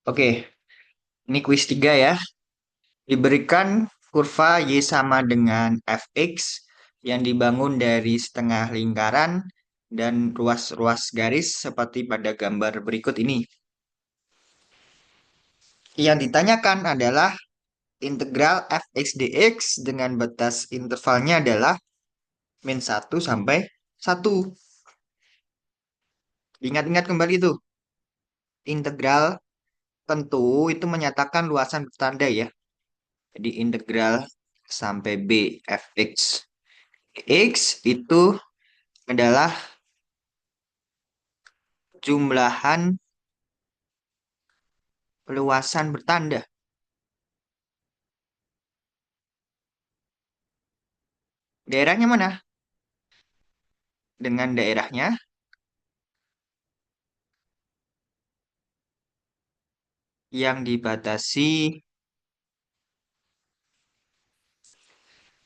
Oke, ini kuis 3 ya. Diberikan kurva Y sama dengan fx yang dibangun dari setengah lingkaran dan ruas-ruas garis seperti pada gambar berikut ini. Yang ditanyakan adalah integral fx dx dengan batas intervalnya adalah -1 sampai 1. Ingat-ingat kembali itu. Integral tentu itu menyatakan luasan bertanda ya. Jadi integral sampai b fx x itu adalah jumlahan luasan bertanda. Daerahnya mana? Dengan daerahnya yang dibatasi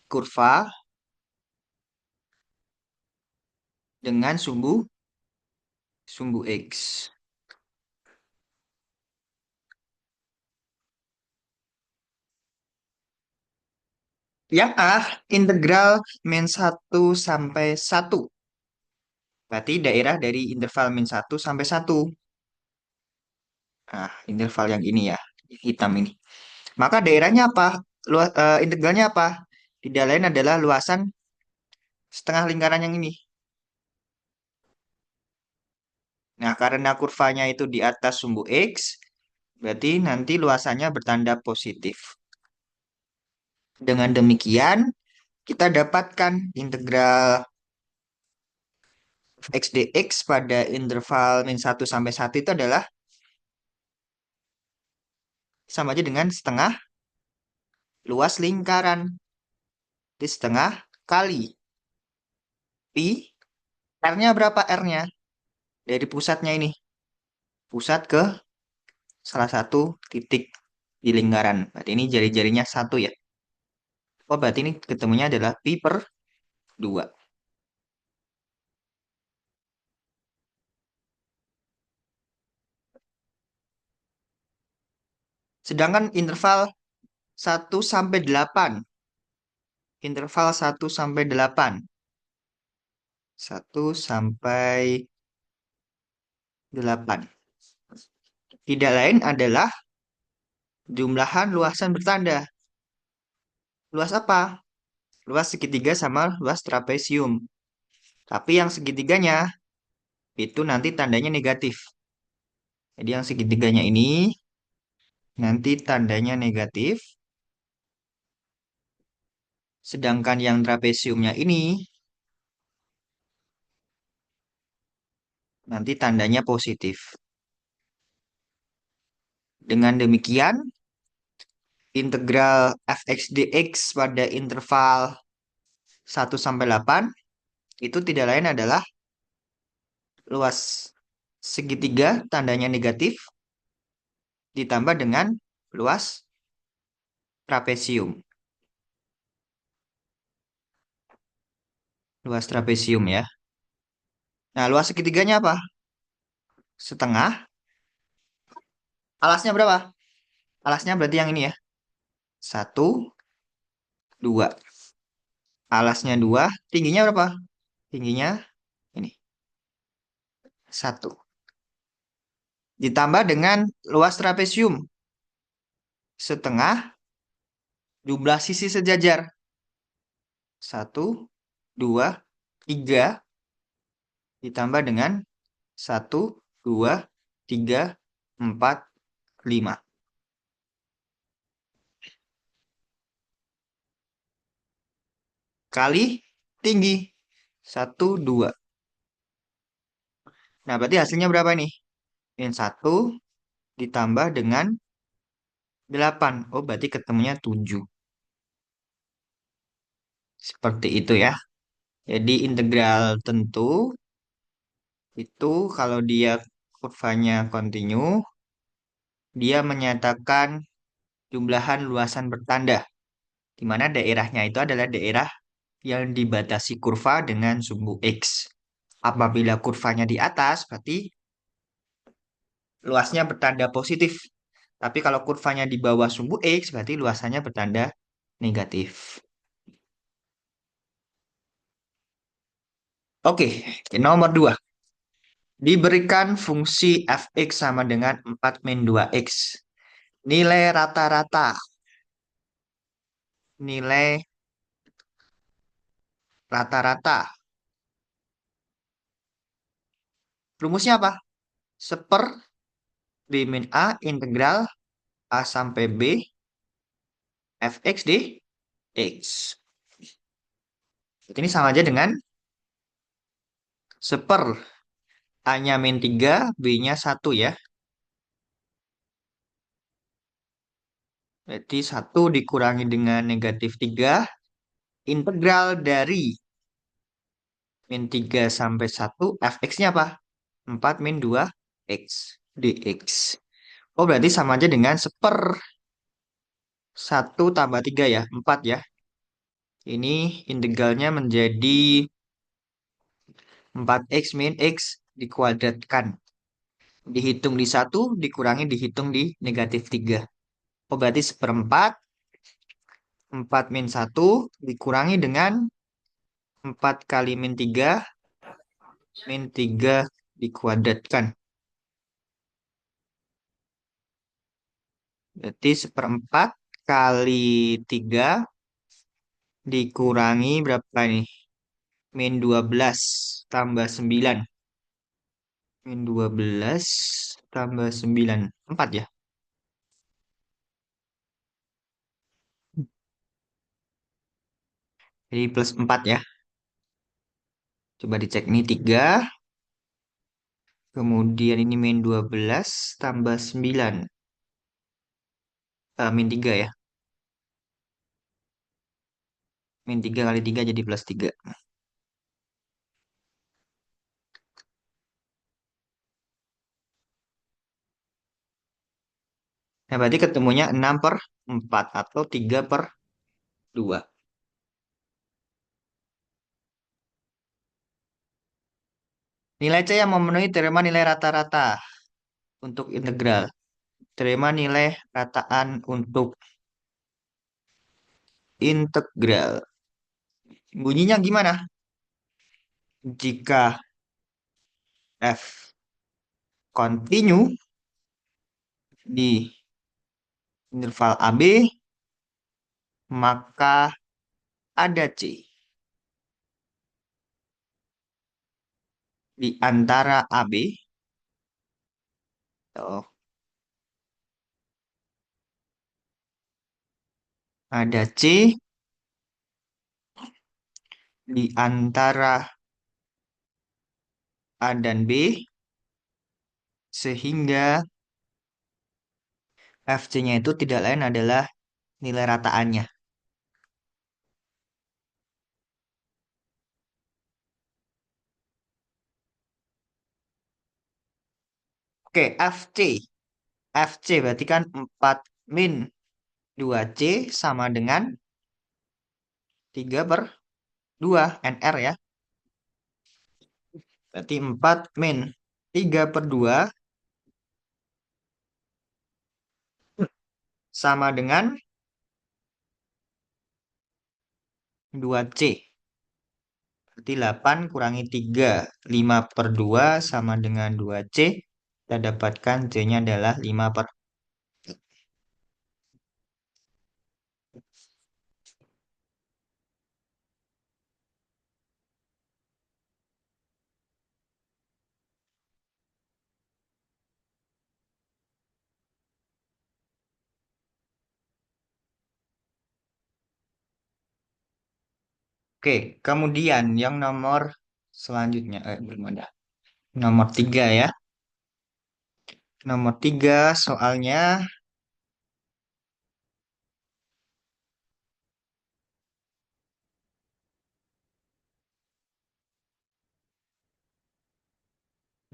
kurva dengan sumbu sumbu X. Yang A, integral -1 sampai 1. Berarti daerah dari interval -1 sampai 1. Nah, interval yang ini ya, hitam ini. Maka daerahnya apa? Integralnya apa? Tidak lain adalah luasan setengah lingkaran yang ini. Nah, karena kurvanya itu di atas sumbu X, berarti nanti luasannya bertanda positif. Dengan demikian, kita dapatkan integral x dx pada interval -1 sampai 1 itu adalah sama aja dengan setengah luas lingkaran. Di setengah kali pi. R-nya berapa R-nya? Dari pusatnya ini. Pusat ke salah satu titik di lingkaran. Berarti ini jari-jarinya 1 ya. Oh, berarti ini ketemunya adalah pi per 2. Sedangkan interval 1 sampai 8. Interval 1 sampai 8. 1 sampai 8. Tidak lain adalah jumlahan luasan bertanda. Luas apa? Luas segitiga sama luas trapesium. Tapi yang segitiganya itu nanti tandanya negatif. Jadi yang segitiganya ini nanti tandanya negatif. Sedangkan yang trapesiumnya ini nanti tandanya positif. Dengan demikian, integral fx dx pada interval 1 sampai 8 itu tidak lain adalah luas segitiga tandanya negatif ditambah dengan luas trapesium. Luas trapesium ya. Nah, luas segitiganya apa? Setengah. Alasnya berapa? Alasnya berarti yang ini ya. 1, 2. Alasnya 2. Tingginya berapa? Tingginya ini. 1. Ditambah dengan luas trapesium. Setengah jumlah sisi sejajar. 1, 2, 3. Ditambah dengan 1, 2, 3, 4, 5. Kali tinggi. 1, 2. Nah, berarti hasilnya berapa nih? Min 1 ditambah dengan 8. Oh, berarti ketemunya 7. Seperti itu ya. Jadi integral tentu itu kalau dia kurvanya kontinu, dia menyatakan jumlahan luasan bertanda, di mana daerahnya itu adalah daerah yang dibatasi kurva dengan sumbu X. Apabila kurvanya di atas, berarti luasnya bertanda positif. Tapi kalau kurvanya di bawah sumbu X, berarti luasannya bertanda negatif. Oke, nomor 2. Diberikan fungsi fx sama dengan 4 min 2x. Nilai rata-rata. Nilai rata-rata. Rumusnya apa? Seper B min A integral A sampai B fx dx. Ini sama aja dengan seper A-nya min 3, B-nya 1 ya. Berarti 1 dikurangi dengan negatif 3. Integral dari min 3 sampai 1, fx-nya apa? 4 min 2 x dx. Oh, berarti sama aja dengan seper 1 tambah 3 ya, 4 ya. Ini integralnya menjadi 4x min x dikuadratkan. Dihitung di 1, dikurangi dihitung di negatif 3. Oh, berarti seperempat 4 min 1 dikurangi dengan 4 kali min 3 min 3 dikuadratkan. Berarti seperempat kali 3 dikurangi berapa nih? Min 12 tambah 9. Min 12 tambah 9. 4 ya? Jadi plus 4 ya. Coba dicek nih 3. Kemudian ini min 12 tambah 9. Min 3 ya. Min 3 kali 3 jadi plus 3. Nah, berarti ketemunya 6 per 4 atau 3 per 2. Nilai C yang memenuhi teorema nilai rata-rata untuk integral. Teorema nilai rataan untuk integral. Bunyinya gimana? Jika F continue di interval AB, maka ada C di antara AB. Oh, ada C di antara A dan B, sehingga FC-nya itu tidak lain adalah nilai rataannya. Oke, FC. FC berarti kan 4 min 2C sama dengan 3 per 2 NR ya. Berarti 4 min 3 per 2 sama dengan 2C. Berarti 8 kurangi 3, 5 per 2 sama dengan 2C. Kita dapatkan C-nya adalah 5 per. Oke, kemudian yang nomor selanjutnya. Belum ada. Nomor 3 ya. Nomor 3 soalnya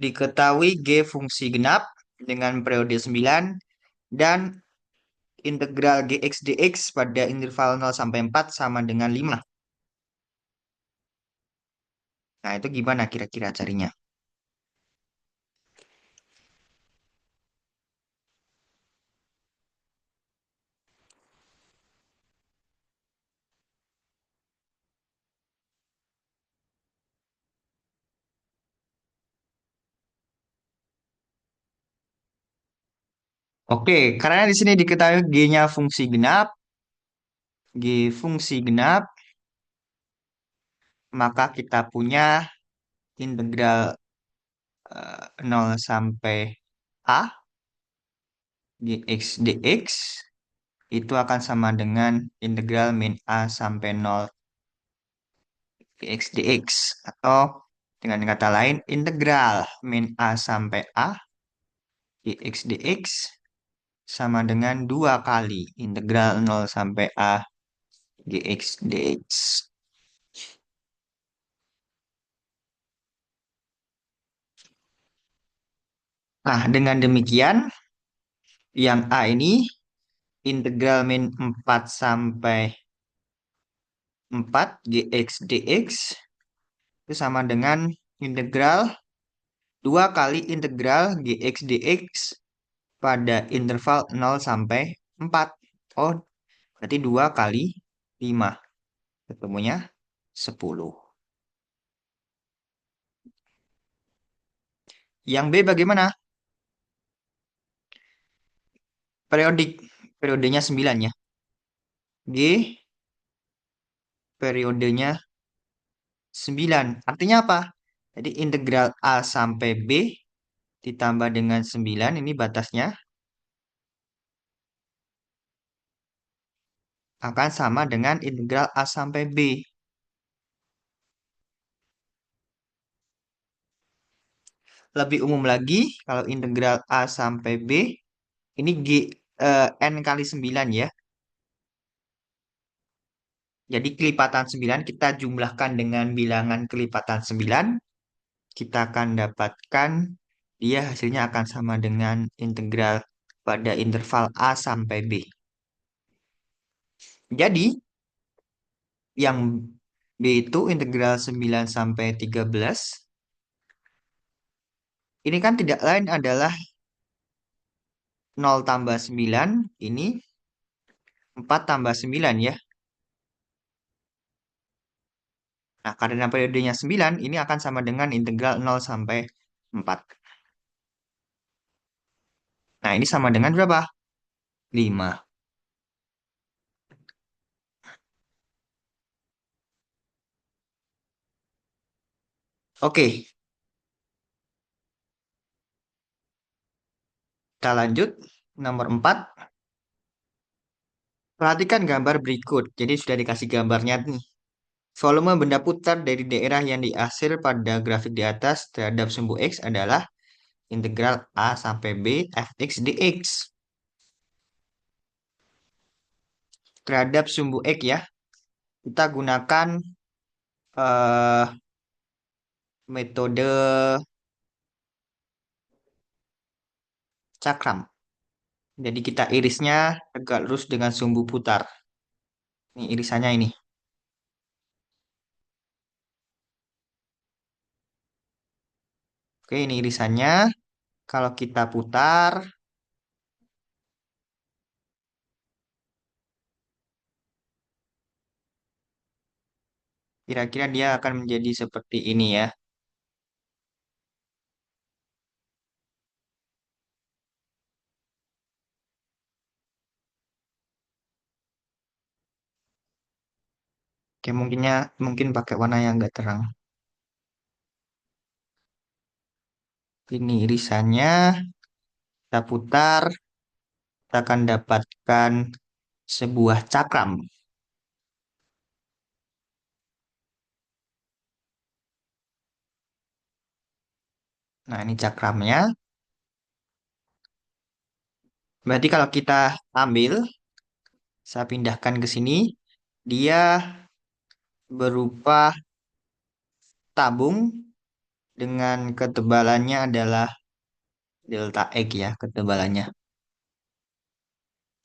diketahui G fungsi genap dengan periode 9 dan integral Gx dx pada interval 0 sampai 4 sama dengan 5. Nah, itu gimana kira-kira carinya? Oke, karena di sini diketahui G-nya fungsi genap, G fungsi genap, maka kita punya integral 0 sampai A dx dx itu akan sama dengan integral min A sampai 0 dx dx atau dengan kata lain integral min A sampai A dx dx sama dengan 2 kali integral 0 sampai A dx dx. Nah, dengan demikian yang A ini integral min 4 sampai 4 dx dx itu sama dengan integral 2 kali integral dx dx pada interval 0 sampai 4. Oh, berarti 2 kali 5. Ketemunya 10. Yang B bagaimana? Periodik. Periodenya 9 ya. G periodenya 9. Artinya apa? Jadi integral A sampai B ditambah dengan 9 ini batasnya akan sama dengan integral A sampai B. Lebih umum lagi, kalau integral A sampai B, ini N kali 9 ya. Jadi kelipatan 9 kita jumlahkan dengan bilangan kelipatan 9, kita akan dapatkan dia hasilnya akan sama dengan integral pada interval A sampai B. Jadi yang B itu integral 9 sampai 13. Ini kan tidak lain adalah 0 tambah 9, ini 4 tambah 9 ya. Nah, karena periodenya 9, ini akan sama dengan integral 0 sampai 4. Nah, ini sama dengan berapa? 5. Oke, kita lanjut. Nomor 4. Perhatikan gambar berikut. Jadi sudah dikasih gambarnya nih. Volume benda putar dari daerah yang diaksir pada grafik di atas terhadap sumbu X adalah integral A sampai B fx dx. Terhadap sumbu X ya, kita gunakan eh, metode cakram. Jadi kita irisnya tegak lurus dengan sumbu putar. Ini irisannya ini. Oke, ini irisannya. Kalau kita putar, kira-kira dia akan menjadi seperti ini ya. Oke, mungkin pakai warna yang enggak terang. Ini irisannya, kita putar, kita akan dapatkan sebuah cakram. Nah, ini cakramnya. Berarti kalau kita ambil, saya pindahkan ke sini, dia berupa tabung dengan ketebalannya adalah delta X ya, ketebalannya.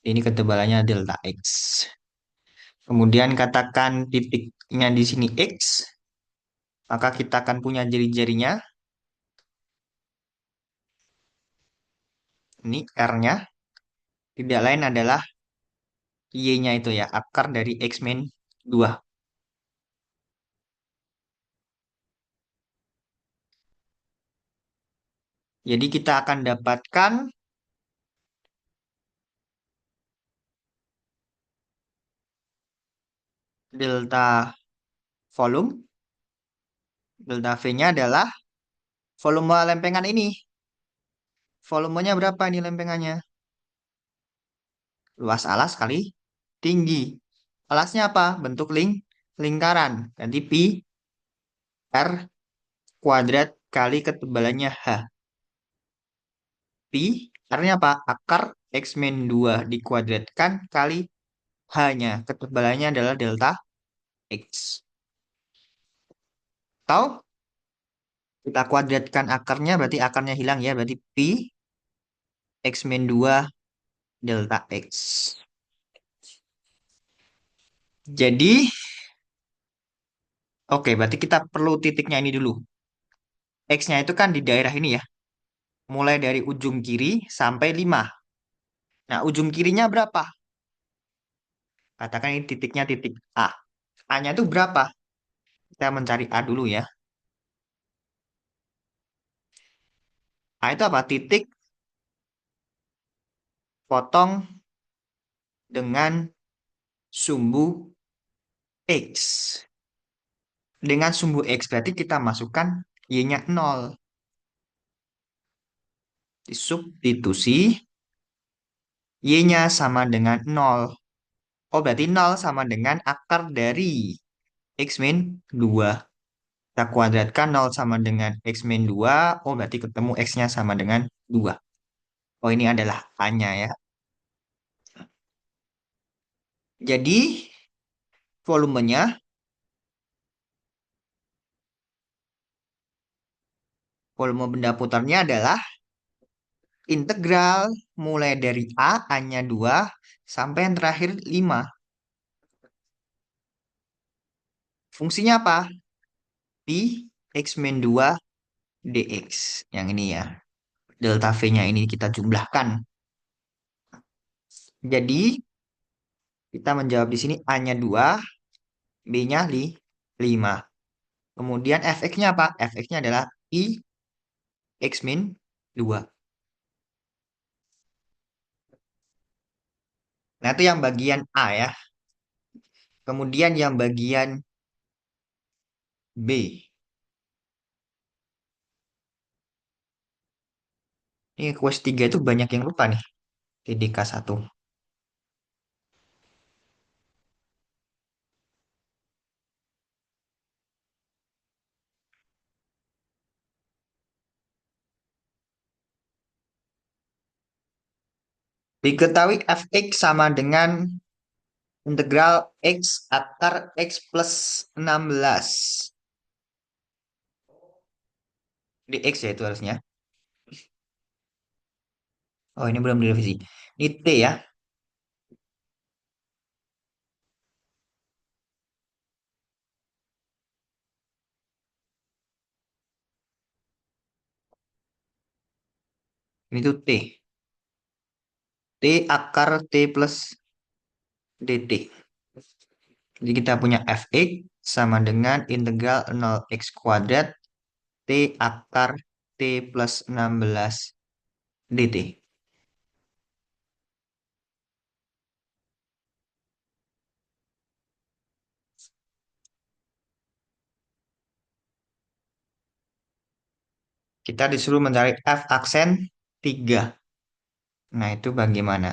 Ini ketebalannya delta X. Kemudian katakan titiknya di sini X, maka kita akan punya jari-jarinya. Ini R-nya. Tidak lain adalah Y-nya itu ya, akar dari X min 2. Jadi kita akan dapatkan delta volume. Delta V-nya adalah volume lempengan ini. Volumenya berapa ini lempengannya? Luas alas kali tinggi. Alasnya apa? Bentuk lingkaran. Ganti pi r kuadrat kali ketebalannya h. Pi R-nya apa? Akar X min 2 dikuadratkan kali H-nya. Ketebalannya adalah delta X. Atau kita kuadratkan akarnya, berarti akarnya hilang ya. Berarti pi X min 2 delta X. Jadi, oke, berarti kita perlu titiknya ini dulu. X-nya itu kan di daerah ini ya. Mulai dari ujung kiri sampai 5. Nah, ujung kirinya berapa? Katakan ini titiknya titik A. A-nya itu berapa? Kita mencari A dulu ya. A itu apa? Titik potong dengan sumbu X. Dengan sumbu X berarti kita masukkan Y-nya 0. Disubstitusi Y-nya sama dengan 0. Oh, berarti 0 sama dengan akar dari X min 2. Kita kuadratkan 0 sama dengan X min 2. Oh, berarti ketemu X-nya sama dengan 2. Oh, ini adalah A-nya ya. Jadi, volumenya, volume benda putarnya adalah integral mulai dari A, A-nya 2, sampai yang terakhir 5. Fungsinya apa? Pi X min 2 dx. Yang ini ya. Delta V-nya ini kita jumlahkan. Jadi, kita menjawab di sini A-nya 2, B-nya 5. Kemudian Fx-nya apa? Fx-nya adalah Pi X min 2. Nah, itu yang bagian A ya. Kemudian yang bagian B. Ini kues 3 itu banyak yang lupa nih. TDK 1. Diketahui Fx sama dengan integral X akar X plus 16. Dx ya itu harusnya. Oh, ini belum direvisi. Ini T ya. Ini tuh T. T akar T plus dt. Jadi kita punya Fx sama dengan integral 0x kuadrat T akar T plus 16 dt. Kita disuruh mencari F aksen 3. Nah, itu bagaimana?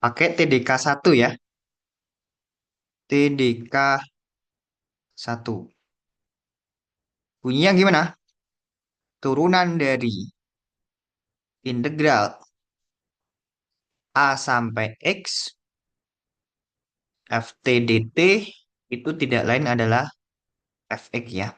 Pakai TDK 1 ya. TDK 1. Bunyinya gimana? Turunan dari integral A sampai X Ft dt itu tidak lain adalah Fx ya.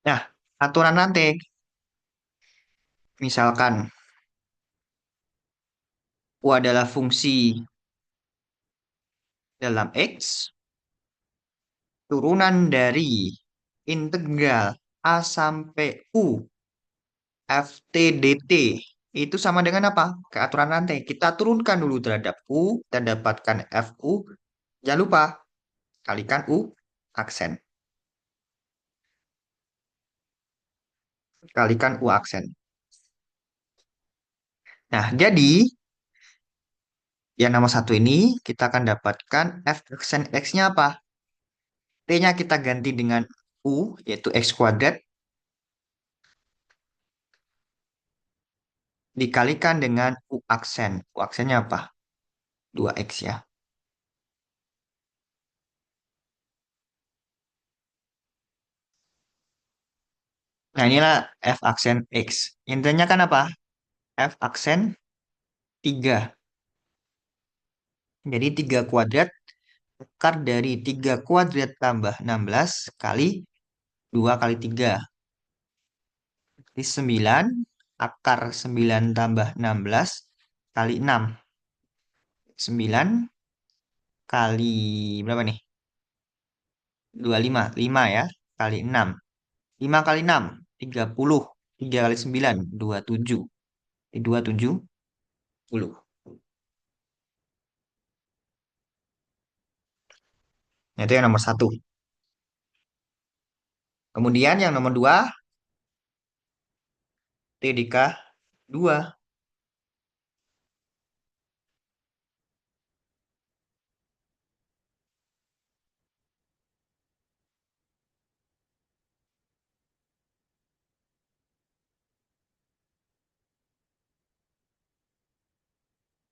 Nah, aturan nanti misalkan U adalah fungsi dalam X, turunan dari integral A sampai U FT dt itu sama dengan apa? Keaturan rantai. Kita turunkan dulu terhadap U, kita dapatkan FU. Jangan lupa, kalikan U aksen. Kalikan U aksen. Nah, jadi yang nomor satu ini kita akan dapatkan F aksen X-nya apa? T-nya kita ganti dengan U, yaitu X kuadrat, dikalikan dengan U aksen. U aksennya apa? 2X ya. Nah, inilah F aksen X. Intinya kan apa? F aksen 3. Jadi 3 kuadrat akar dari 3 kuadrat tambah 16 kali 2 kali 3. Jadi 9 akar 9 tambah 16 kali 6. 9 kali berapa nih? 25. 5 ya. Kali 6. 5 kali 6. 30. 3 kali 9. 27. 270. Nah, itu yang nomor satu. Kemudian yang nomor dua, TDK 2.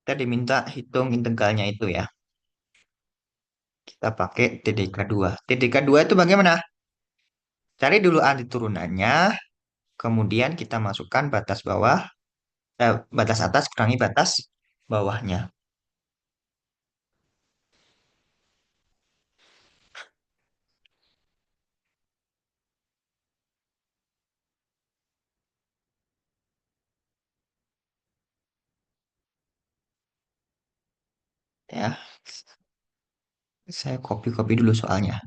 Kita diminta hitung integralnya itu ya. Kita pakai TDK 2. TDK 2 itu bagaimana? Cari dulu arti turunannya, kemudian kita masukkan batas bawah, batas atas kurangi batas bawahnya. Ya, saya copy-copy dulu soalnya.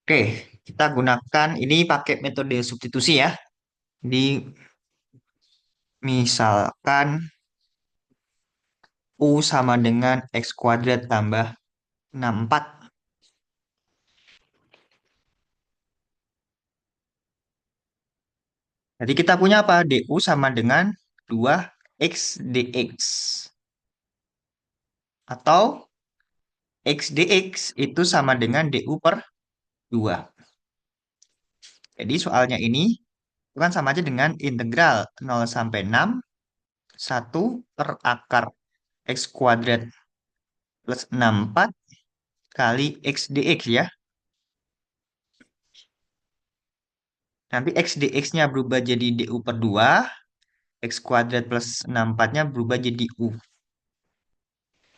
Oke, kita gunakan ini pakai metode substitusi ya. Di misalkan U sama dengan X kuadrat tambah 64. Jadi kita punya apa? DU sama dengan 2X dx. Atau X dx itu sama dengan DU per 2. Jadi soalnya ini itu kan sama aja dengan integral 0 sampai 6 1 per akar X kuadrat plus 64 kali X dx ya. Nanti X dx-nya berubah jadi DU per 2, X kuadrat plus 64-nya berubah jadi U.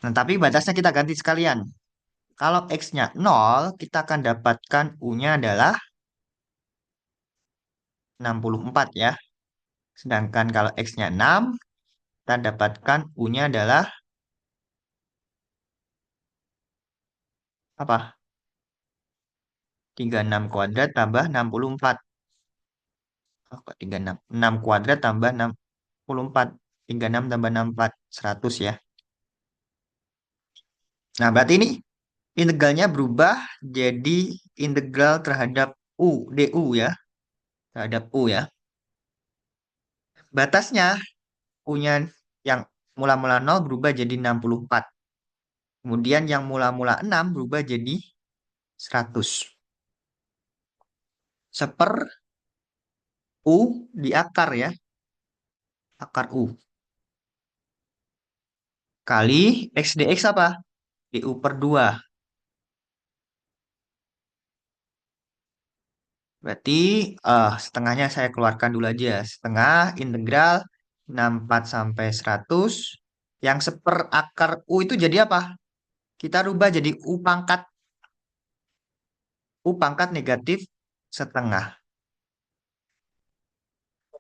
Nah, tapi batasnya kita ganti sekalian. Kalau X-nya 0, kita akan dapatkan U-nya adalah 64 ya. Sedangkan kalau X-nya 6, kita dapatkan U-nya adalah apa? 36 kuadrat tambah 64. Oh, kok 36? 6 kuadrat tambah 64. 36 tambah 64. 100 ya. Nah, berarti ini integralnya berubah jadi integral terhadap U, DU ya. Terhadap U ya. Batasnya U-nya yang mula-mula 0 berubah jadi 64. Kemudian yang mula-mula 6 berubah jadi 100. Seper U di akar ya. Akar U. Kali X dx apa? DU per 2. Berarti setengahnya saya keluarkan dulu aja. Setengah integral 64 sampai 100. Yang seper akar U itu jadi apa? Kita rubah jadi U pangkat negatif setengah.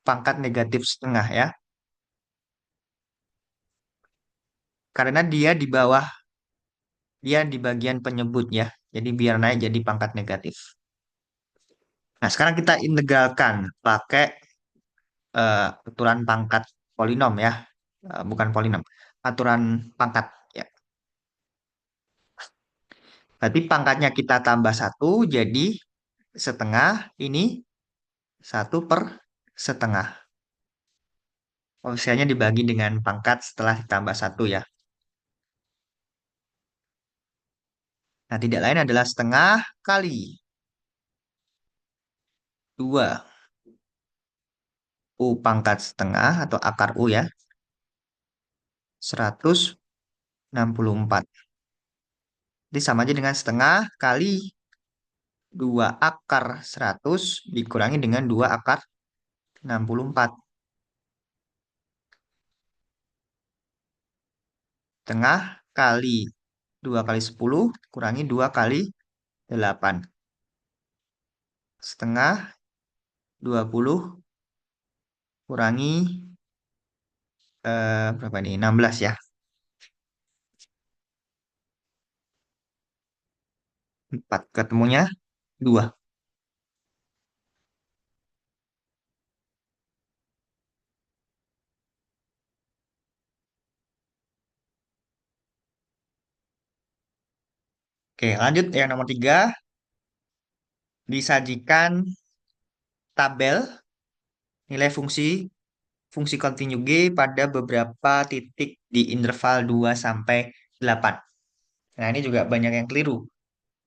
Pangkat negatif setengah ya. Karena dia di bawah, dia di bagian penyebut ya. Jadi biar naik jadi pangkat negatif. Nah, sekarang kita integralkan pakai aturan pangkat polinom ya. Bukan polinom, aturan pangkat ya. Berarti pangkatnya kita tambah satu jadi setengah ini satu per setengah. Koefisiennya dibagi dengan pangkat setelah ditambah satu ya. Nah, tidak lain adalah setengah kali 2 U pangkat setengah atau akar U ya. 164. Jadi sama aja dengan setengah kali 2 akar 100 dikurangi dengan 2 akar 64. Setengah kali 2 kali 10 kurangi 2 kali 8. Setengah 20 kurangi berapa nih? 16 ya. 4 ketemunya 2. Oke, lanjut yang nomor 3. Disajikan tabel nilai fungsi fungsi kontinu G pada beberapa titik di interval 2 sampai 8. Nah, ini juga banyak yang keliru.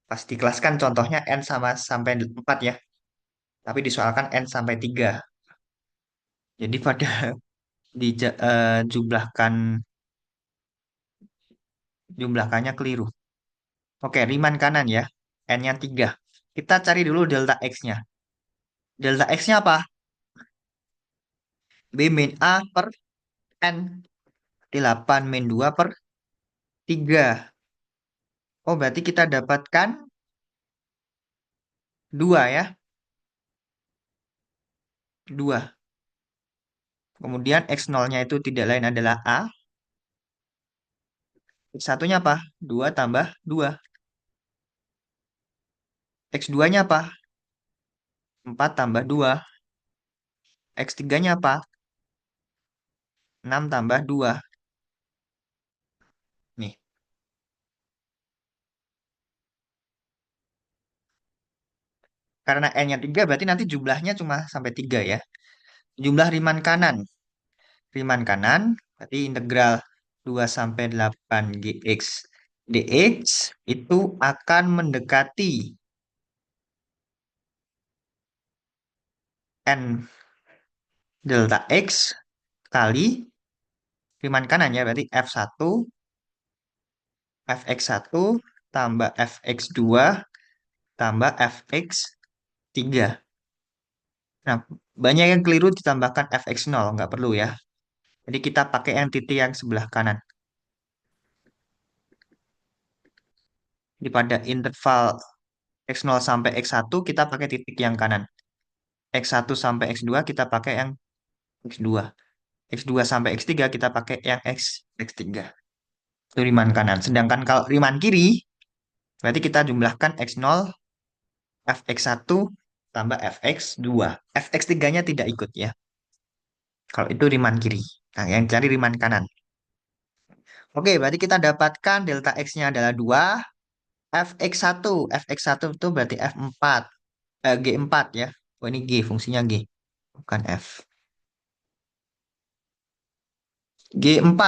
Pas di kelas kan contohnya N sama sampai 4 ya. Tapi disoalkan N sampai 3. Jadi pada jumlahkan jumlahkannya keliru. Oke, Riemann kanan ya. N-nya 3. Kita cari dulu delta X-nya. Delta X-nya apa? B min A per N. 8 min 2 per 3. Oh, berarti kita dapatkan 2 ya. 2. Kemudian X0-nya itu tidak lain adalah A. X1-nya apa? 2 tambah 2. X2-nya apa? 4 tambah 2. X3-nya apa? 6 tambah 2. Nih, karena N-nya 3 berarti nanti jumlahnya cuma sampai 3 ya. Jumlah Riemann kanan. Riemann kanan berarti integral 2 sampai 8 GX dx itu akan mendekati N delta X kali Riemann kanan ya. Berarti F1 fx1 tambah fx2 tambah fx3. Nah, banyak yang keliru ditambahkan fx0, nggak perlu ya. Jadi kita pakai yang titik yang sebelah kanan. Jadi pada interval x0 sampai x1 kita pakai titik yang kanan. X1 sampai x2 kita pakai yang x2. X2 sampai x3 kita pakai yang x3. Itu Riemann kanan. Sedangkan kalau Riemann kiri, berarti kita jumlahkan x0 fx1 tambah fx2. Fx3-nya tidak ikut ya. Kalau itu Riemann kiri. Nah, yang cari Riemann kanan. Oke, berarti kita dapatkan delta X-nya adalah 2. Fx1. Fx1 itu berarti F4. G4 ya. Oh, ini G, fungsinya G. Bukan F. G4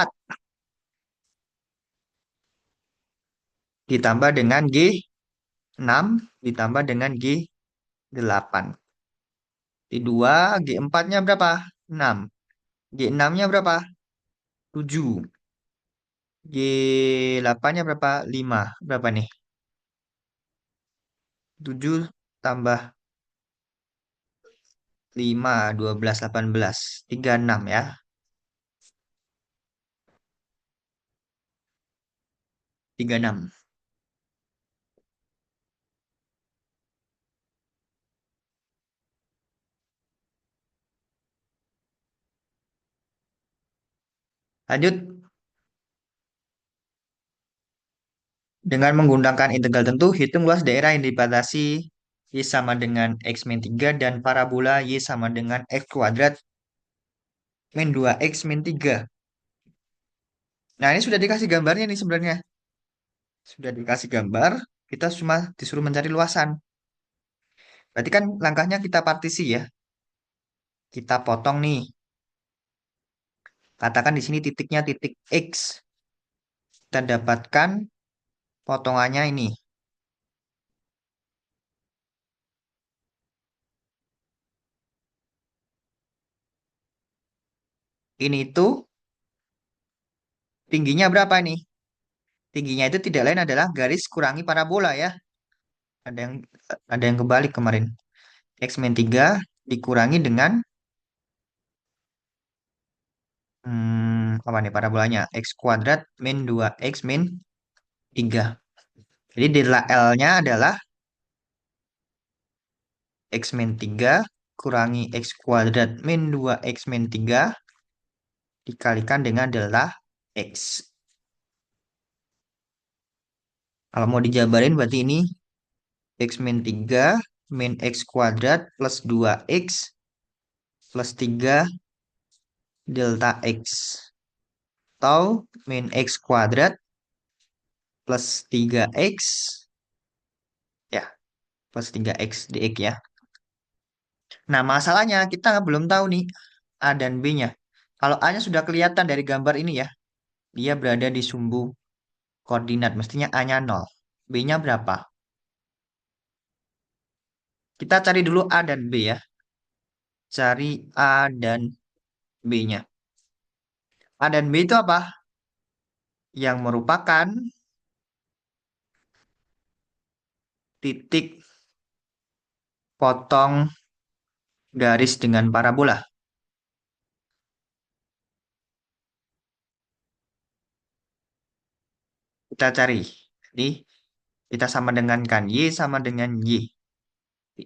ditambah dengan G6 ditambah dengan G8. Di 2, G4-nya berapa? 6. G6-nya berapa? 7. G8-nya berapa? 5. Berapa nih? 7 tambah 5, 12, 18. 36 ya. 36. Lanjut, dengan menggunakan integral tentu, hitung luas daerah yang dibatasi Y sama dengan X min 3 dan parabola Y sama dengan X kuadrat min 2X min 3. Nah, ini sudah dikasih gambarnya nih sebenarnya. Sudah dikasih gambar, kita cuma disuruh mencari luasan. Berarti kan langkahnya kita partisi ya. Kita potong nih. Katakan di sini titiknya titik X. Kita dapatkan potongannya ini. Ini itu tingginya berapa nih? Tingginya itu tidak lain adalah garis kurangi parabola ya. Ada yang ada yang kebalik kemarin. X min 3 dikurangi dengan apa nih parabolanya? X kuadrat min 2X min 3. Jadi L-nya adalah X min 3 kurangi X kuadrat min 2X min 3 dikalikan dengan delta X. Kalau mau dijabarin berarti ini X min 3 min X kuadrat plus 2X plus 3 delta X. Atau min X kuadrat plus 3X ya plus 3X dx ya. Nah, masalahnya kita belum tahu nih A dan B-nya. Kalau A-nya sudah kelihatan dari gambar ini ya, dia berada di sumbu koordinat. Mestinya A-nya 0. B-nya berapa? Kita cari dulu A dan B ya. Cari A dan B-nya. A dan B itu apa? Yang merupakan titik potong garis dengan parabola. Kita cari. Jadi, kita sama dengankan Y sama dengan Y.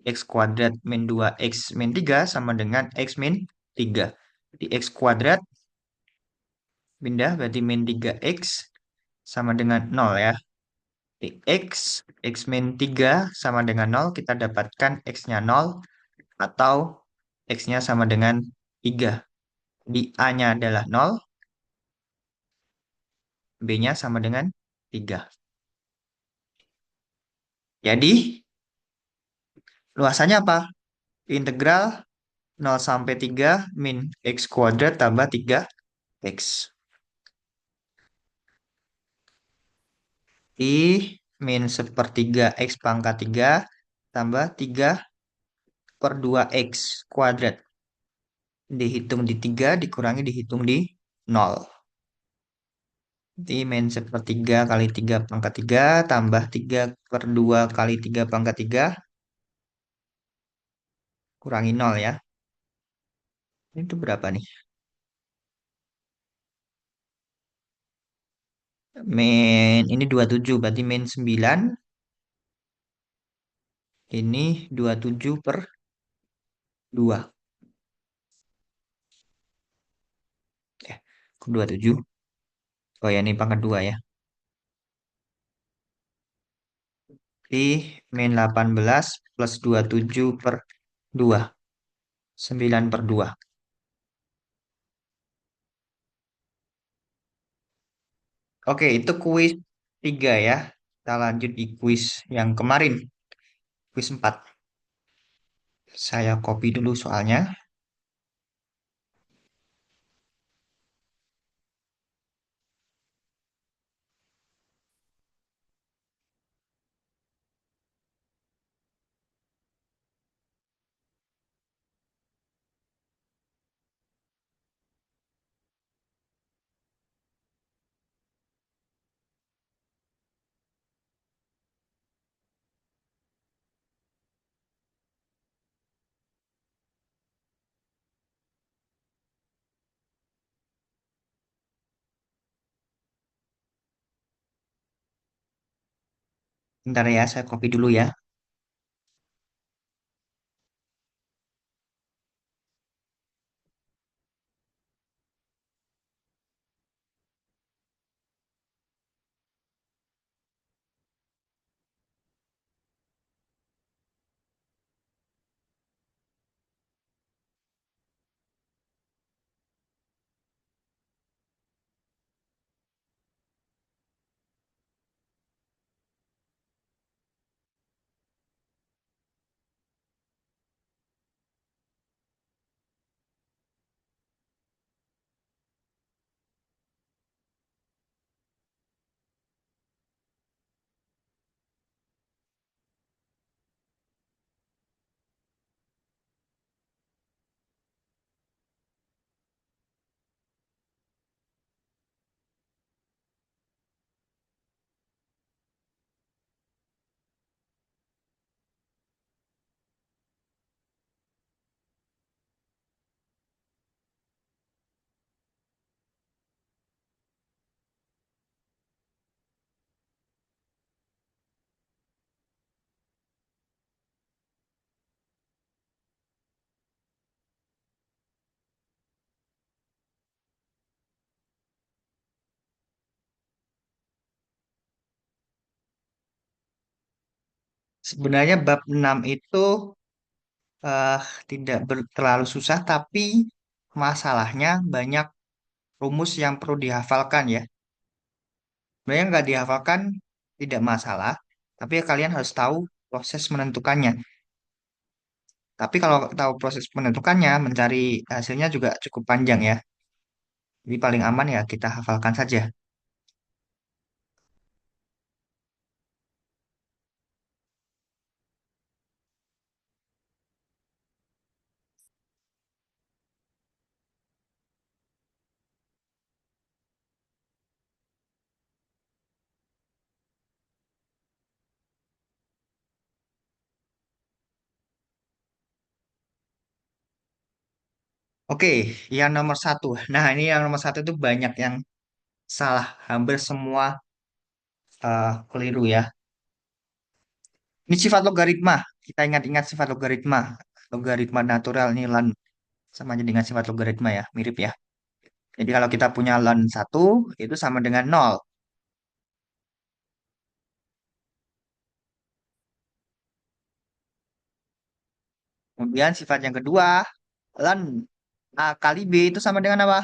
X kuadrat min 2X min 3 sama dengan X min 3. Di X kuadrat pindah berarti min 3X sama dengan 0 ya. Di X min 3 sama dengan 0 kita dapatkan X-nya 0 atau X-nya sama dengan 3. Di A-nya adalah 0, B-nya sama dengan 3. Jadi, luasannya apa? Integral 0 sampai 3 min X kuadrat tambah 3X. I min sepertiga X pangkat 3 tambah 3 per 2X kuadrat. Dihitung di 3 dikurangi dihitung di 0. Jadi min sepertiga kali 3 pangkat 3 tambah 3 per 2 kali 3 pangkat 3 kurangi 0 ya. Itu berapa nih? Min ini 27 berarti min 9. Ini 27 per 2. Ya, 27. Oh ya, ini pangkat 2 ya. Di min 18 plus 27 per 2. 9 per 2. Oke, itu kuis 3 ya. Kita lanjut di kuis yang kemarin. Kuis 4. Saya copy dulu soalnya. Bentar ya, saya copy dulu ya. Sebenarnya bab 6 itu eh, tidak terlalu susah, tapi masalahnya banyak rumus yang perlu dihafalkan ya. Sebenarnya nggak dihafalkan tidak masalah, tapi ya kalian harus tahu proses menentukannya. Tapi kalau tahu proses menentukannya, mencari hasilnya juga cukup panjang ya. Jadi paling aman ya kita hafalkan saja. Oke, yang nomor satu. Nah, ini yang nomor satu itu banyak yang salah. Hampir semua keliru ya. Ini sifat logaritma. Kita ingat-ingat sifat logaritma. Logaritma natural ini ln sama aja dengan sifat logaritma ya. Mirip ya. Jadi kalau kita punya ln satu itu sama dengan nol. Kemudian sifat yang kedua, ln A kali B itu sama dengan apa?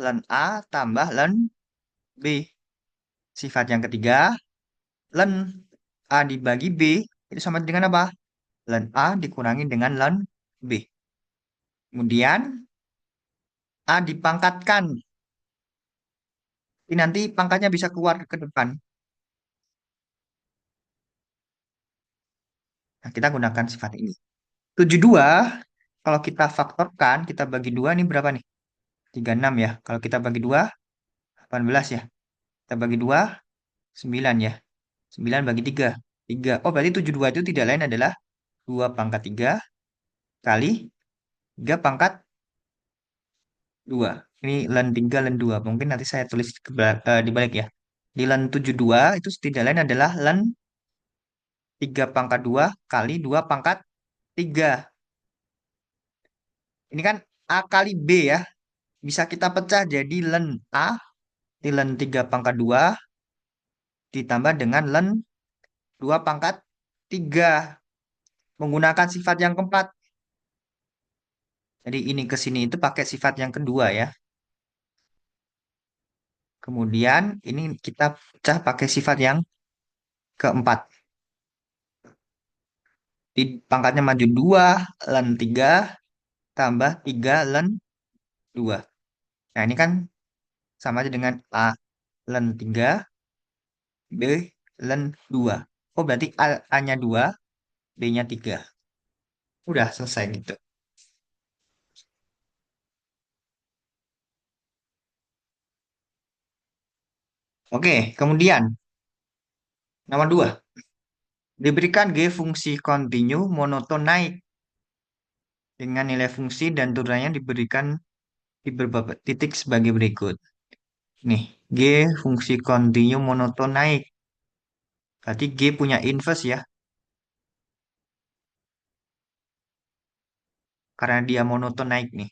Ln A tambah ln B. Sifat yang ketiga, ln A dibagi B itu sama dengan apa? Ln A dikurangi dengan ln B. Kemudian A dipangkatkan. Ini nanti pangkatnya bisa keluar ke depan. Nah, kita gunakan sifat ini. 72, kalau kita faktorkan, kita bagi dua ini berapa nih? 36 ya. Kalau kita bagi dua, 18 ya. Kita bagi dua, 9 ya. 9 bagi 3, 3. Oh, berarti 72 itu tidak lain adalah 2 pangkat 3 kali 3 pangkat 2. Ini ln 3, ln 2. Mungkin nanti saya tulis dibalik ya. Di ln 72 itu tidak lain adalah ln 3 pangkat 2 kali 2 pangkat 3. Ini kan A kali B ya. Bisa kita pecah jadi ln A di ln 3 pangkat 2 ditambah dengan ln 2 pangkat 3 menggunakan sifat yang keempat. Jadi ini ke sini itu pakai sifat yang kedua ya. Kemudian ini kita pecah pakai sifat yang keempat. Di pangkatnya maju 2 ln 3 tambah 3 ln 2. Nah ini kan sama aja dengan A ln 3 B ln 2. Oh berarti A-nya 2, B-nya 3. Udah selesai gitu. Oke, kemudian nomor 2. Diberikan G fungsi kontinu monoton naik dengan nilai fungsi dan turunannya diberikan di beberapa titik sebagai berikut. Nih, G fungsi kontinu monoton naik. Berarti G punya inverse ya, karena dia monoton naik nih.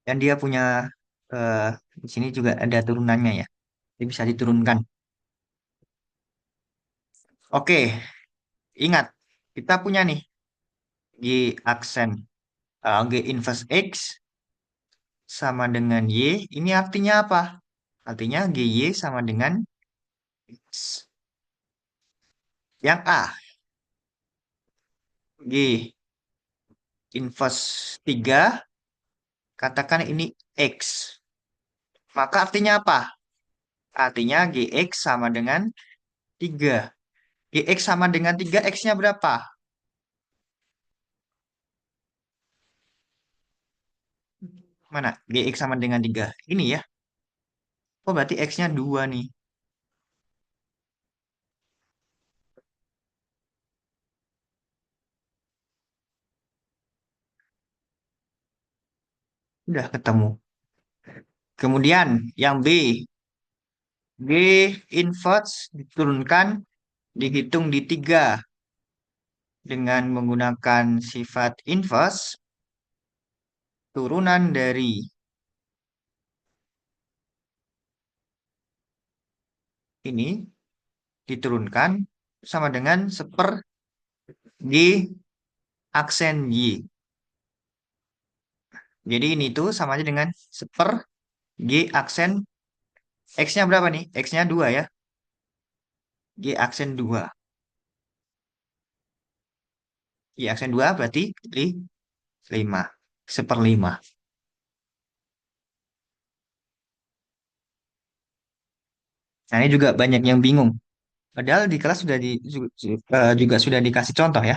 Dan dia punya eh, di sini juga ada turunannya ya. Dia bisa diturunkan. Oke, ingat kita punya nih G aksen G inverse X sama dengan Y. Ini artinya apa? Artinya GY sama dengan X. Yang A, G inverse 3, katakan ini X. Maka artinya apa? Artinya GX sama dengan 3. GX sama dengan 3, X-nya berapa? Mana? GX sama dengan 3. Ini ya. Oh, berarti X-nya 2 nih. Udah ketemu. Kemudian yang B. G inverse diturunkan, dihitung di 3 dengan menggunakan sifat inverse. turunan dari ini diturunkan sama dengan G aksen Y. Jadi ini tuh sama aja dengan G aksen X-nya berapa nih? X-nya 2 ya. G aksen 2. G aksen 2 berarti 5. 1/5. Nah, ini juga banyak yang bingung. Padahal di kelas juga sudah dikasih contoh ya.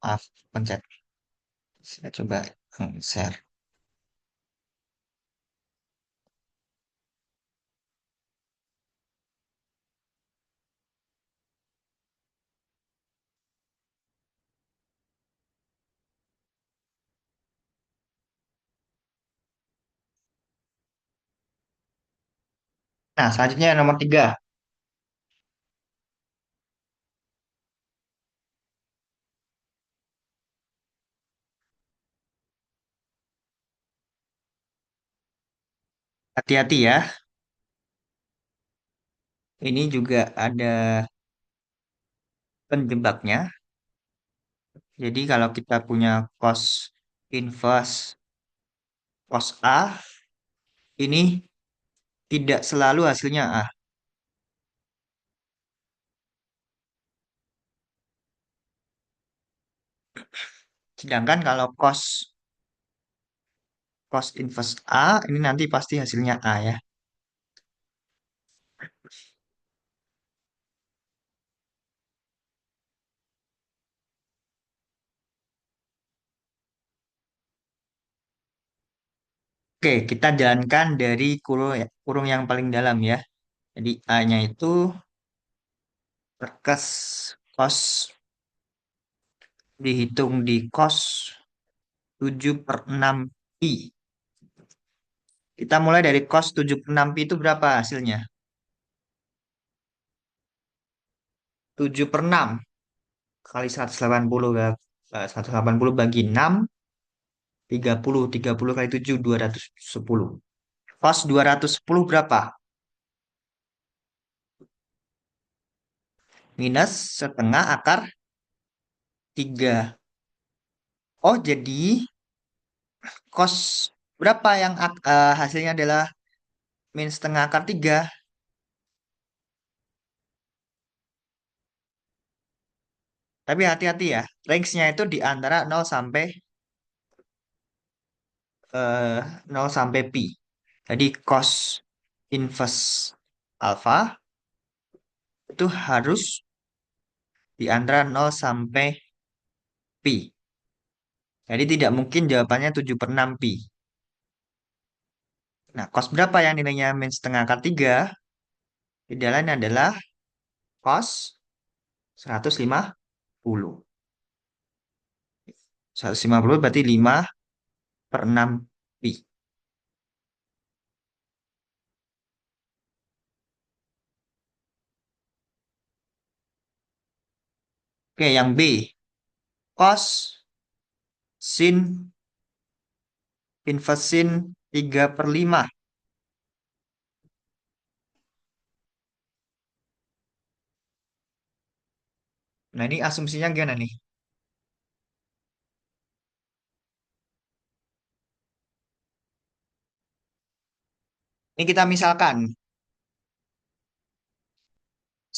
Maaf, pencet. Saya coba share. Nah, selanjutnya yang nomor 3. Hati-hati ya. Ini juga ada penjebaknya. Jadi kalau kita punya cos inverse cos A, ini tidak selalu hasilnya A. Sedangkan kalau cos inverse A, ini nanti pasti hasilnya A ya. Oke, kita jalankan dari kurung yang paling dalam ya. Jadi A-nya itu berkas cos dihitung di cos 7/6 pi. Kita mulai dari cos 7/6 pi itu berapa hasilnya? 7/6 kali 180 180 bagi 6, 30. 30 kali 7, 210. Cos 210 berapa? Minus setengah akar 3. Oh, jadi cos berapa yang hasilnya adalah min setengah akar 3. Tapi hati-hati ya, range-nya itu di antara eh, 0 sampai pi. Jadi cos inverse alpha itu harus di antara 0 sampai pi. Jadi tidak mungkin jawabannya 7/6 pi. Nah, cos berapa yang nilainya min setengah akar 3? Idealnya adalah cos 150. 150 berarti 5/6 pi. Oke, yang B. Cos sin inverse sin 3/5. Nah, ini asumsinya gimana nih? Ini kita misalkan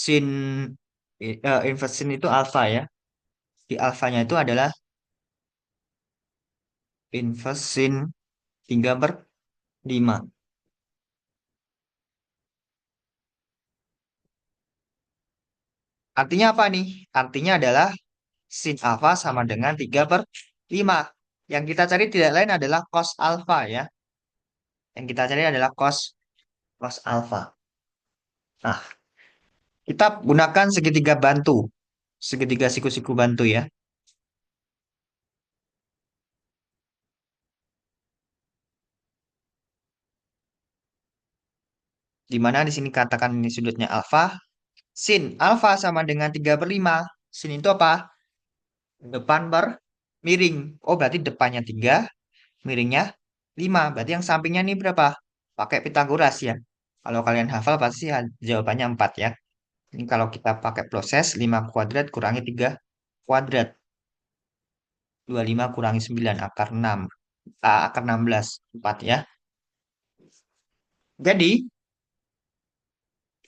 sin inverse sin itu alfa ya. Di alfanya itu adalah inverse sin 3/5. Artinya apa nih? Artinya adalah sin alfa sama dengan 3/5. Yang kita cari tidak lain adalah cos alfa ya. Yang kita cari adalah cos alfa. Nah, kita gunakan segitiga bantu. Segitiga siku-siku bantu ya. Di mana di sini katakan ini sudutnya alfa. Sin alfa sama dengan 3 per 5. Sin itu apa? Depan per miring. Oh, berarti depannya 3, miringnya 5. Berarti yang sampingnya ini berapa? Pakai Pitagoras ya. Kalau kalian hafal pasti jawabannya 4 ya. Ini kalau kita pakai proses 5 kuadrat kurangi 3 kuadrat. 25 kurangi 9 akar 6. Akar 16. 4 ya. Jadi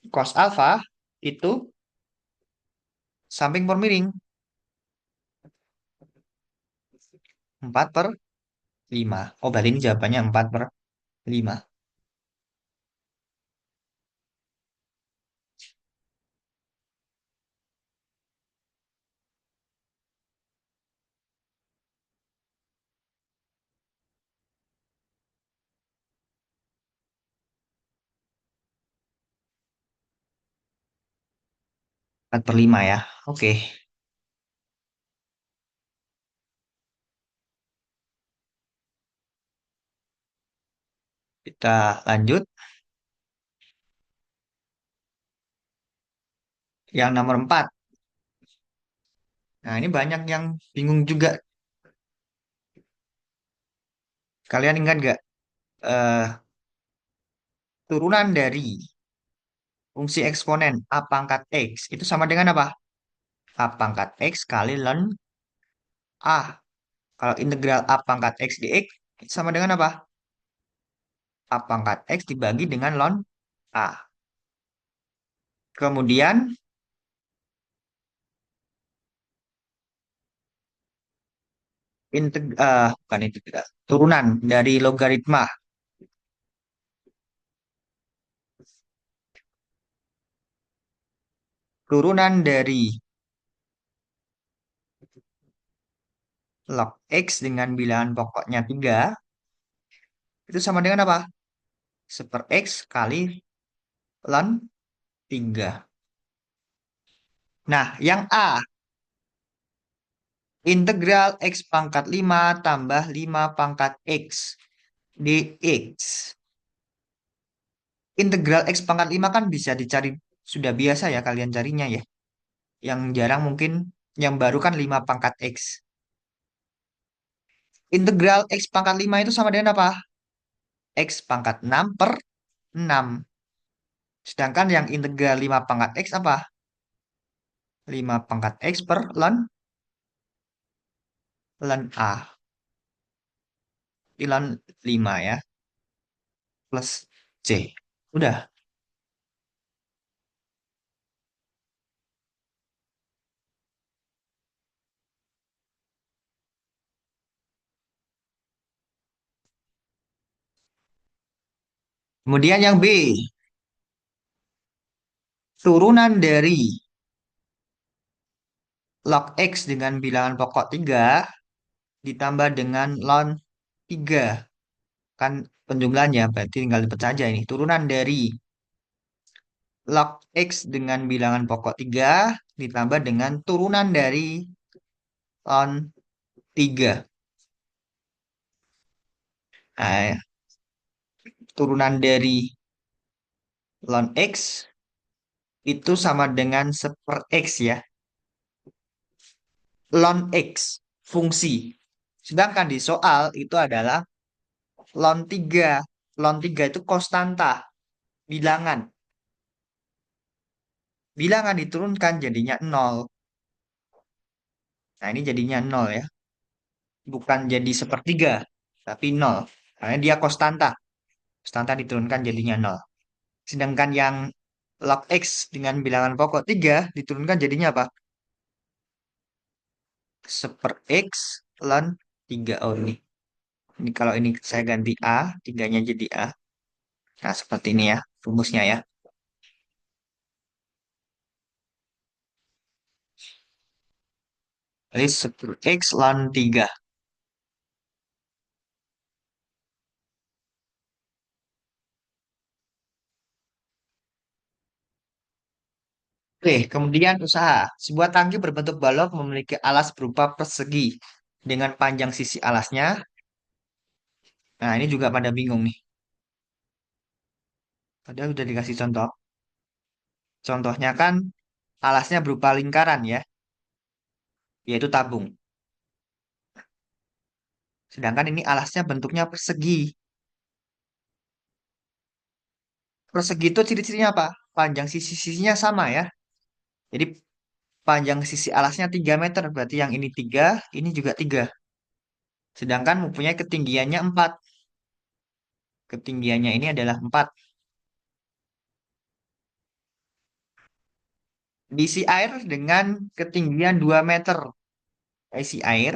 cos alfa itu samping per miring 4 per 5. Oh, berarti ini jawabannya 4 per 5. 4 per 5 ya. Oke, kita lanjut. Yang nomor 4. Nah, ini banyak yang bingung juga. Kalian ingat nggak? eh Turunan dari fungsi eksponen A pangkat X itu sama dengan apa? A pangkat X kali ln A. Kalau integral A pangkat X dx sama dengan apa? A pangkat X dibagi dengan ln A. Kemudian bukan integral, turunan dari logaritma. Turunan dari log X dengan bilangan pokoknya 3 itu sama dengan apa? Seper X kali ln 3. Nah, yang A, integral X pangkat 5 tambah 5 pangkat X dx. Integral X pangkat 5 kan bisa dicari, sudah biasa ya kalian carinya ya. Yang jarang mungkin, yang baru kan 5 pangkat X. Integral X pangkat 5 itu sama dengan apa? X pangkat 6 per 6. Sedangkan yang integral 5 pangkat X apa? 5 pangkat X per ln A. Ln 5 ya. Plus C. Udah. Kemudian yang B. Turunan dari log X dengan bilangan pokok 3 ditambah dengan ln 3. Kan penjumlahannya berarti tinggal dipecah aja ini. Turunan dari log X dengan bilangan pokok 3 ditambah dengan turunan dari ln 3. Nah, turunan dari ln X itu sama dengan seper X ya. Ln X, fungsi. Sedangkan di soal itu adalah ln 3. Ln 3 itu konstanta, bilangan. Bilangan diturunkan jadinya 0. Nah, ini jadinya 0 ya. Bukan jadi sepertiga, tapi 0. Karena dia konstanta. Konstanta diturunkan jadinya 0. Sedangkan yang log X dengan bilangan pokok 3 diturunkan jadinya apa? Seper X ln 3. Oh, ini. Ini kalau ini saya ganti A, 3-nya jadi A. Nah, seperti ini ya rumusnya ya. Jadi seper X ln 3. Oke, kemudian usaha. Sebuah tangki berbentuk balok memiliki alas berupa persegi dengan panjang sisi alasnya. Nah, ini juga pada bingung nih. Padahal udah dikasih contoh. Contohnya kan alasnya berupa lingkaran ya, yaitu tabung. Sedangkan ini alasnya bentuknya persegi. Persegi itu ciri-cirinya apa? Panjang sisi-sisinya sama ya. Jadi panjang sisi alasnya 3 meter, berarti yang ini 3, ini juga 3. Sedangkan mempunyai ketinggiannya 4. Ketinggiannya ini adalah 4. Diisi air dengan ketinggian 2 meter. Isi air,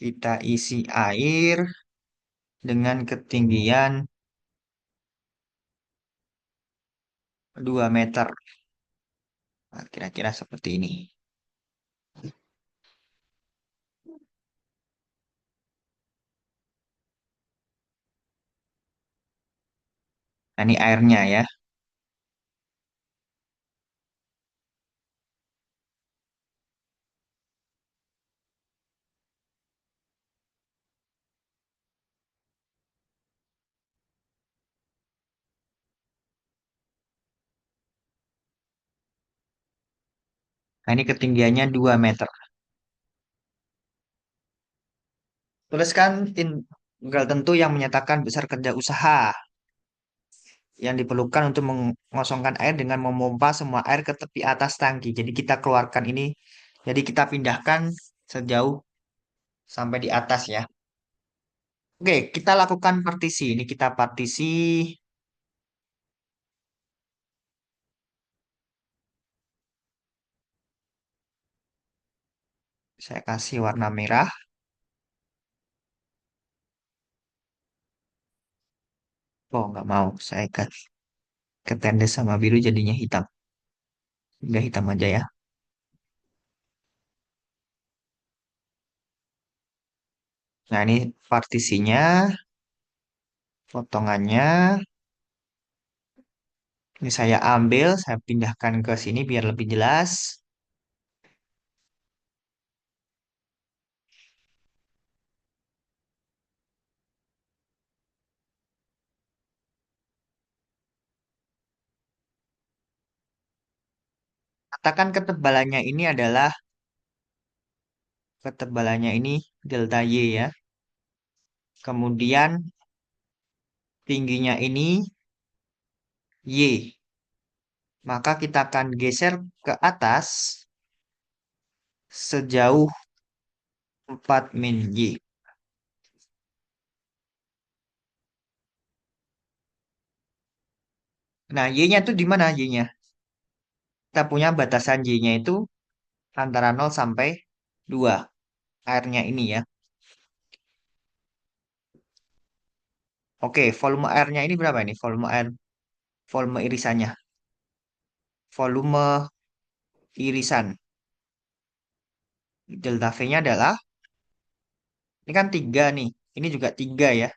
kita isi air dengan ketinggian 2 meter. Nah, kira-kira seperti ini. Nah, ini airnya ya. Nah, ini ketinggiannya 2 meter. Tuliskan tunggal tentu yang menyatakan besar kerja usaha yang diperlukan untuk mengosongkan air dengan memompa semua air ke tepi atas tangki. Jadi kita keluarkan ini, jadi kita pindahkan sejauh sampai di atas ya. Oke, kita lakukan partisi. Ini kita partisi, saya kasih warna merah. Oh, nggak mau. Saya kasih ketenda sama biru jadinya hitam. Udah hitam aja ya. Nah, ini partisinya, potongannya. Ini saya ambil, saya pindahkan ke sini biar lebih jelas. Katakan ketebalannya ini delta Y ya. Kemudian tingginya ini Y. Maka kita akan geser ke atas sejauh 4 min Y. Nah, Y-nya itu di mana Y-nya? Kita punya batasan Y-nya itu antara 0 sampai 2. Airnya ini ya. Oke, volume airnya ini berapa ini? Volume irisannya. Volume irisan. Delta V-nya adalah, ini kan 3 nih. Ini juga 3 ya.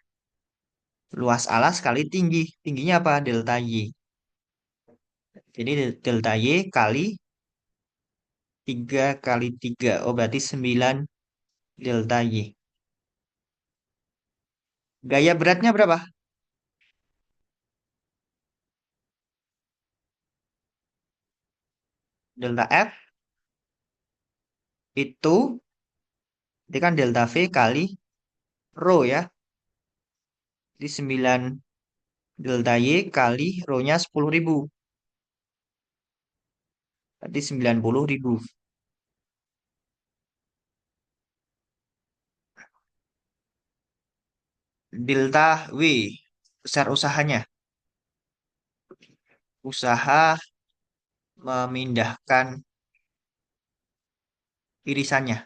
Luas alas kali tinggi. Tingginya apa? Delta Y. Jadi delta Y kali 3 kali 3. Oh, berarti 9 delta Y. Gaya beratnya berapa? Delta F itu, ini kan delta V kali rho ya. Jadi 9 delta Y kali rho-nya 10.000. Berarti 90.000. Delta W, besar usahanya. Usaha memindahkan irisannya.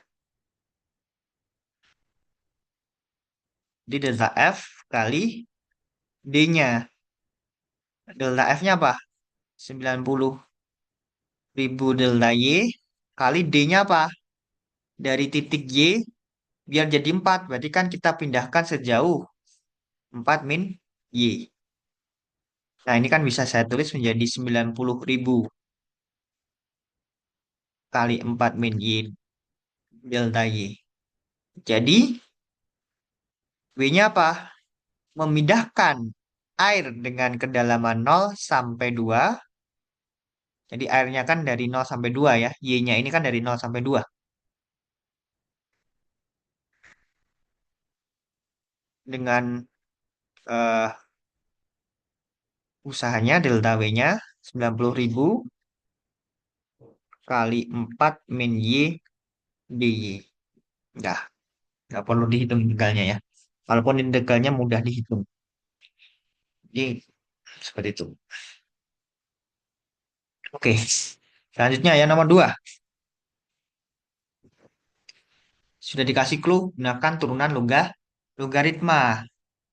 Di delta F kali D-nya. Delta F-nya apa? 90.000 delta Y kali D-nya apa? Dari titik Y biar jadi 4. Berarti kan kita pindahkan sejauh 4 min Y. Nah, ini kan bisa saya tulis menjadi 90.000 kali 4 min Y delta Y. Jadi, W-nya apa? Memindahkan air dengan kedalaman 0 sampai 2. Jadi airnya kan dari 0 sampai 2 ya. Y-nya ini kan dari 0 sampai 2. Dengan eh, usahanya delta W-nya 90.000 kali 4 min Y dy. Nah, nggak perlu dihitung integralnya ya. Walaupun integralnya mudah dihitung. Jadi seperti itu. Oke, selanjutnya ya nomor 2. Sudah dikasih clue, gunakan turunan logaritma.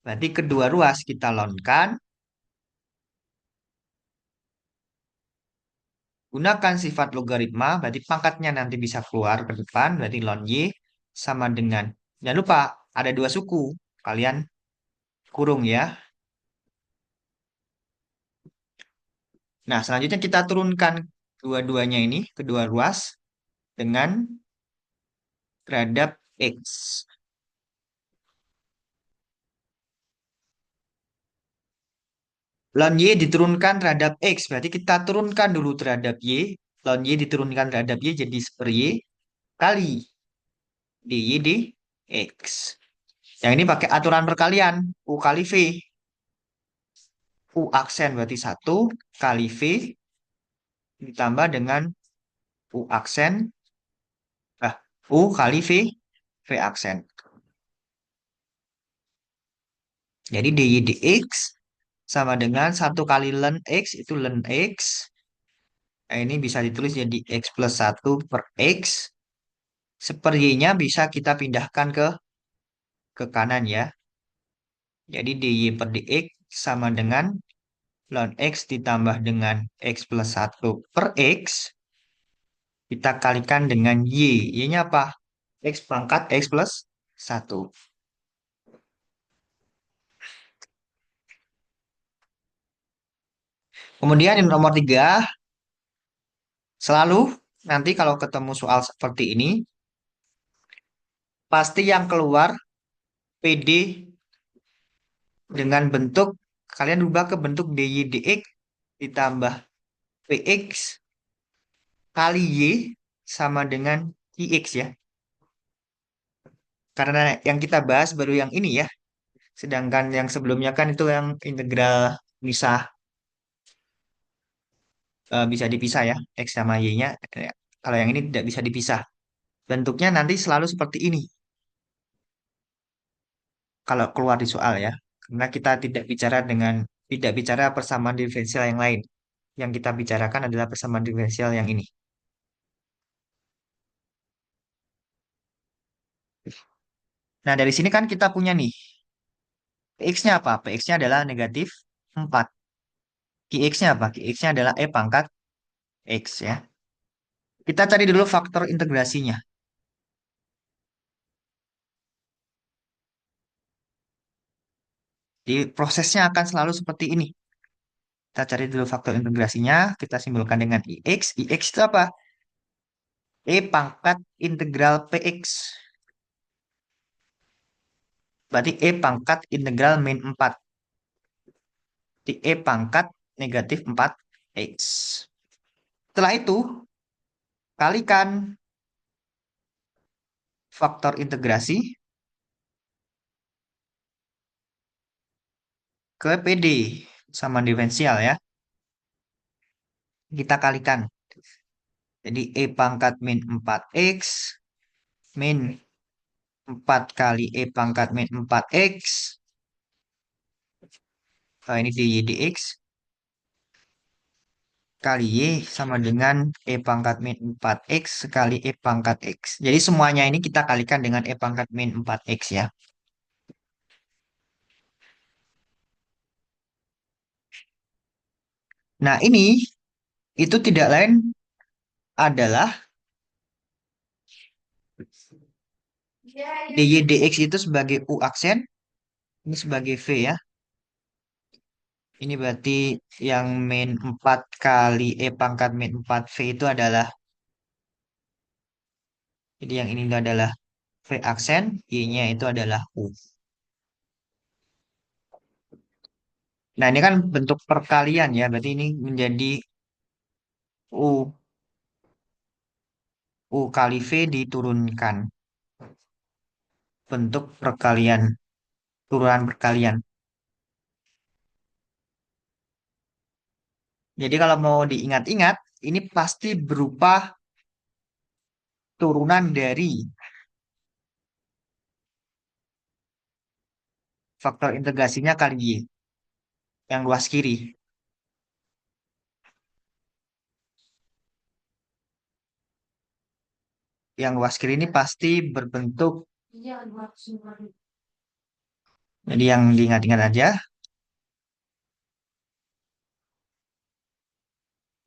Berarti kedua ruas kita lonkan. Gunakan sifat logaritma, berarti pangkatnya nanti bisa keluar ke depan. Berarti ln Y sama dengan, jangan lupa ada dua suku. Kalian kurung ya. Nah, selanjutnya kita turunkan dua-duanya ini, kedua ruas, dengan terhadap X. Ln Y diturunkan terhadap X, berarti kita turunkan dulu terhadap Y. Ln Y diturunkan terhadap Y jadi per Y kali dy dx. Yang ini pakai aturan perkalian, U kali V. U aksen berarti 1 kali V ditambah dengan U aksen, ah, U kali V aksen. Jadi dy dx sama dengan 1 kali ln x itu ln x. Nah, ini bisa ditulis jadi x plus 1 per x. Seper y-nya bisa kita pindahkan ke kanan ya. Jadi dy per dx sama dengan ln x ditambah dengan x plus 1 per x. Kita kalikan dengan y. Y-nya apa? X pangkat x plus 1. Kemudian yang nomor 3, selalu nanti kalau ketemu soal seperti ini, pasti yang keluar PD dengan bentuk, kalian rubah ke bentuk dy dx ditambah px kali y sama dengan ix ya. Karena yang kita bahas baru yang ini ya. Sedangkan yang sebelumnya kan itu yang integral bisa bisa dipisah ya, x sama y-nya. Kalau yang ini tidak bisa dipisah. Bentuknya nanti selalu seperti ini kalau keluar di soal ya. Karena kita tidak bicara persamaan diferensial yang lain. Yang kita bicarakan adalah persamaan diferensial yang ini. Nah, dari sini kan kita punya nih, px-nya apa? Px-nya adalah negatif 4. Qx-nya apa? Qx-nya adalah E pangkat X ya. Kita cari dulu faktor integrasinya. Di prosesnya akan selalu seperti ini. Kita cari dulu faktor integrasinya, kita simbolkan dengan IX. IX itu apa? E pangkat integral PX. Berarti E pangkat integral min 4. Di E pangkat negatif 4X. Setelah itu, kalikan faktor integrasi ke PD. Sama diferensial ya. Kita kalikan. Jadi E pangkat min 4X min 4 kali E pangkat min 4X. Nah, ini dy dx kali Y sama dengan E pangkat min 4X kali E pangkat X. Jadi semuanya ini kita kalikan dengan E pangkat min 4X ya. Nah ini itu tidak lain adalah dy dx itu sebagai U aksen, ini sebagai V ya. Ini berarti yang min 4 kali E pangkat min 4V itu adalah, jadi yang ini adalah V aksen, Y-nya itu adalah U. Nah, ini kan bentuk perkalian ya, berarti ini menjadi U, U kali V diturunkan. Bentuk perkalian, turunan perkalian. Jadi kalau mau diingat-ingat, ini pasti berupa turunan dari faktor integrasinya kali Y, yang luas kiri. Yang luas kiri ini pasti berbentuk, jadi yang diingat-ingat aja,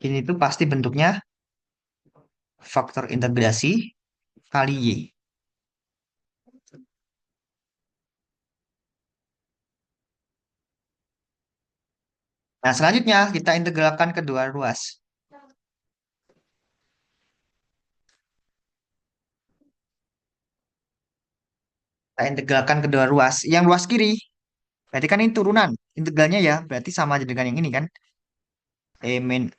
ini tuh pasti bentuknya faktor integrasi kali Y. Nah, selanjutnya kita integralkan kedua ruas. Kita integralkan kedua ruas. Yang luas kiri, berarti kan ini turunan. Integralnya ya, berarti sama aja dengan yang ini kan. E, min,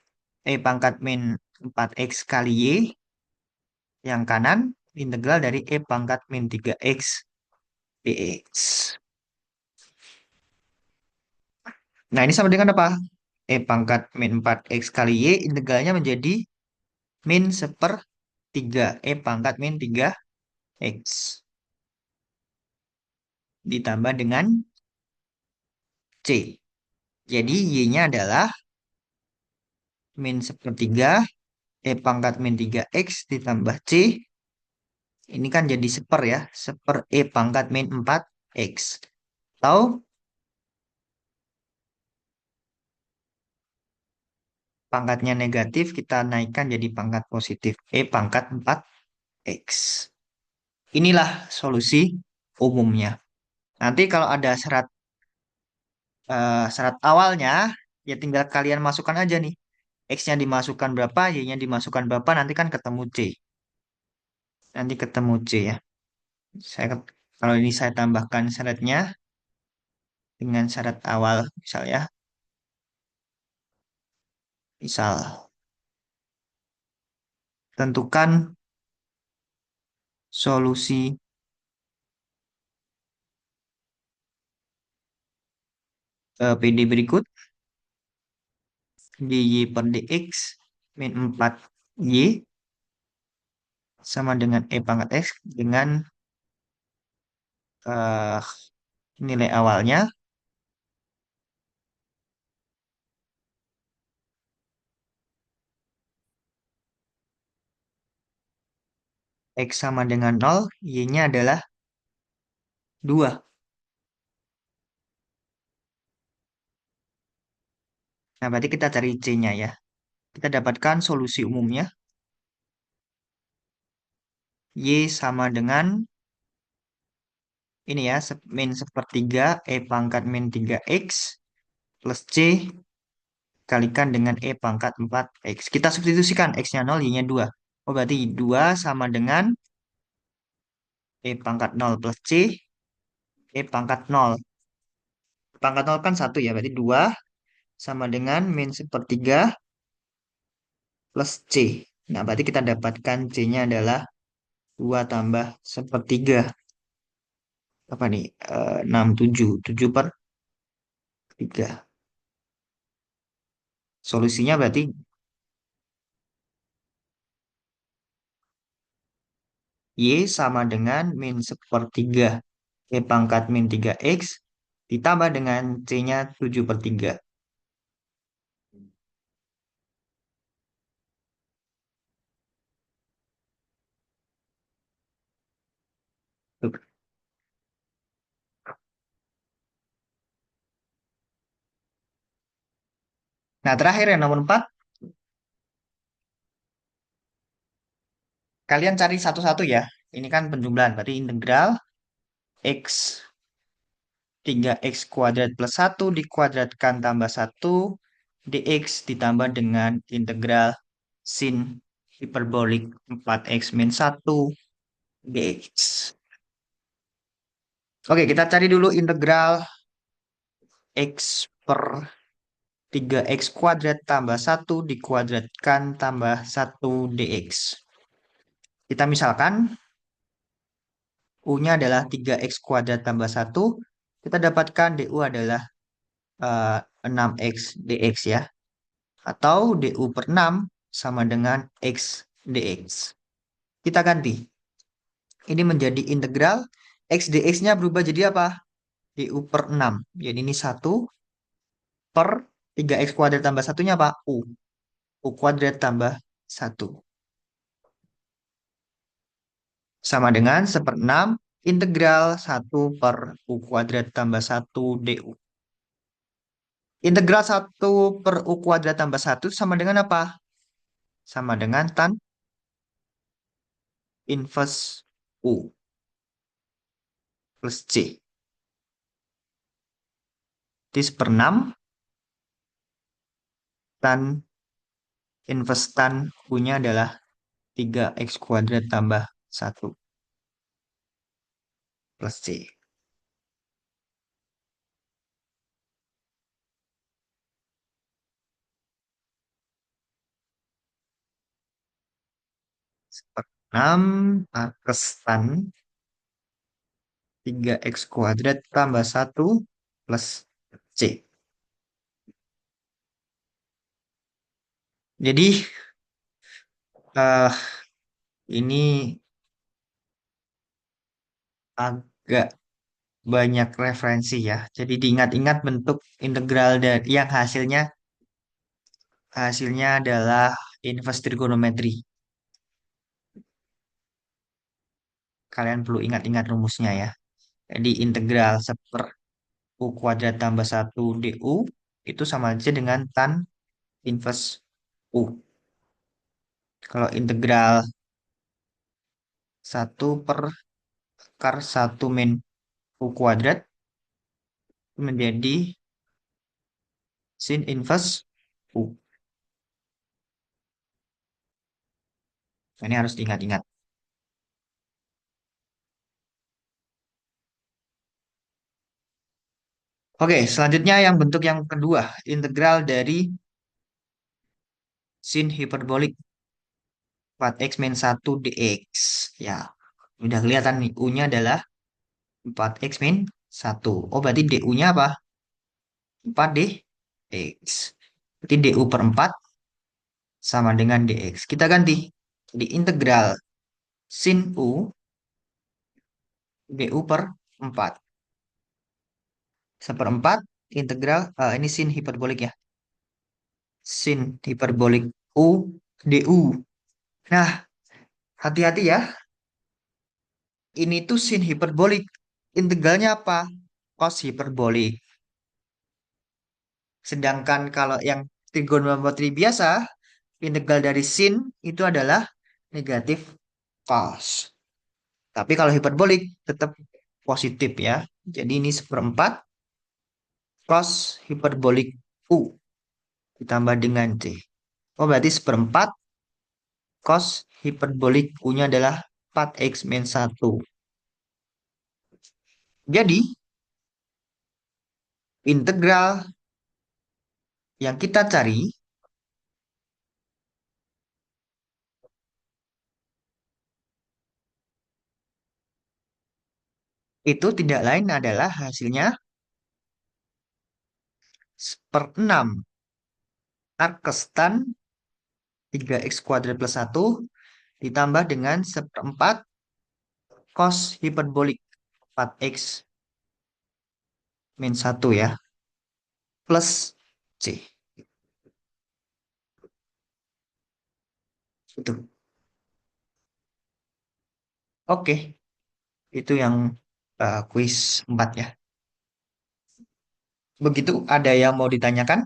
E pangkat min 4X kali Y. Yang kanan, integral dari E pangkat min 3X dx. Nah, ini sama dengan apa? E pangkat min 4X kali Y, integralnya menjadi min sepertiga. E pangkat min 3X. Ditambah dengan C. Jadi Y-nya adalah min sepertiga E pangkat min 3X ditambah C. Ini kan jadi seper ya. Seper E pangkat min 4X. Atau pangkatnya negatif kita naikkan jadi pangkat positif. E pangkat 4X. Inilah solusi umumnya. Nanti kalau ada syarat awalnya, ya tinggal kalian masukkan aja nih. X-nya dimasukkan berapa, Y-nya dimasukkan berapa, nanti kan ketemu C. Nanti ketemu C ya. Kalau ini saya tambahkan syaratnya dengan syarat awal, misalnya, misal tentukan solusi PD berikut dy per dx min 4y sama dengan e pangkat x dengan eh, nilai awalnya x sama dengan 0, y-nya adalah 2. Nah, berarti kita cari c-nya ya. Kita dapatkan solusi umumnya y sama dengan ini ya, min sepertiga e pangkat min 3x plus c kalikan dengan E pangkat 4X. Kita substitusikan X-nya 0, Y-nya 2. Oh, berarti 2 sama dengan E pangkat 0 plus C, E pangkat 0. Pangkat 0 kan 1 ya, berarti 2 sama dengan min sepertiga plus C. Nah, berarti kita dapatkan C-nya adalah 2 tambah sepertiga. Apa nih? 6, 7. 7 per 3. Solusinya berarti Y sama dengan min sepertiga E pangkat min 3X ditambah dengan C-nya 7 per 3. Nah, terakhir yang nomor 4, kalian cari satu-satu ya. Ini kan penjumlahan, berarti integral X 3X kuadrat plus 1 dikuadratkan tambah 1 dx ditambah dengan integral sin hiperbolik 4X min 1 dx. Oke, kita cari dulu integral X per 3X kuadrat tambah 1 dikuadratkan tambah 1 dx. Kita misalkan U-nya adalah 3X kuadrat tambah 1. Kita dapatkan DU adalah 6X dx ya. Atau DU per 6 sama dengan X dx. Kita ganti. Ini menjadi integral. X dx-nya berubah jadi apa? DU per 6. Jadi ini 1 per 3X kuadrat tambah satunya apa? U. U kuadrat tambah 1. Sama dengan 1/6 integral 1 per U kuadrat tambah 1 DU. Integral 1 per U kuadrat tambah 1 sama dengan apa? Sama dengan tan inverse U plus C. Jadi 1/6 tan inverse tan U-nya adalah 3X kuadrat tambah 1 plus C. Per 6 akes tan 3X kuadrat tambah 1 plus C. Jadi eh, ini agak banyak referensi ya. Jadi diingat-ingat bentuk integral dari yang hasilnya adalah inverse trigonometri. Kalian perlu ingat-ingat rumusnya ya. Jadi integral 1 U kuadrat tambah 1 DU itu sama aja dengan tan inverse U. Kalau integral 1/1 min U kuadrat menjadi sin inverse U. Ini harus diingat-ingat. Oke, selanjutnya yang bentuk yang kedua, integral dari sin hiperbolik 4x min 1 dx. Ya, udah kelihatan nih, U-nya adalah 4x min 1. Oh, berarti DU-nya apa? 4 dx. Berarti DU per 4 sama dengan dx. Kita ganti. Jadi integral sin U DU per 4. Seperempat integral, ini sin hiperbolik ya. Sin hiperbolik U DU. Nah, hati-hati ya. Ini tuh sin hiperbolik. Integralnya apa? Cos hiperbolik. Sedangkan kalau yang trigonometri biasa, integral dari sin itu adalah negatif cos. Tapi kalau hiperbolik tetap positif ya. Jadi ini 1/4 cos hiperbolik U ditambah dengan C. Oh berarti 1/4 cos hiperbolik U-nya adalah 4x min 1. Jadi integral yang kita cari itu tidak lain adalah hasilnya 1/6 arctan 3x kuadrat plus 1 ditambah dengan 1/4 cos hiperbolik 4x min 1 ya plus C. Itu. Oke, itu yang kuis 4 ya. Begitu ada yang mau ditanyakan?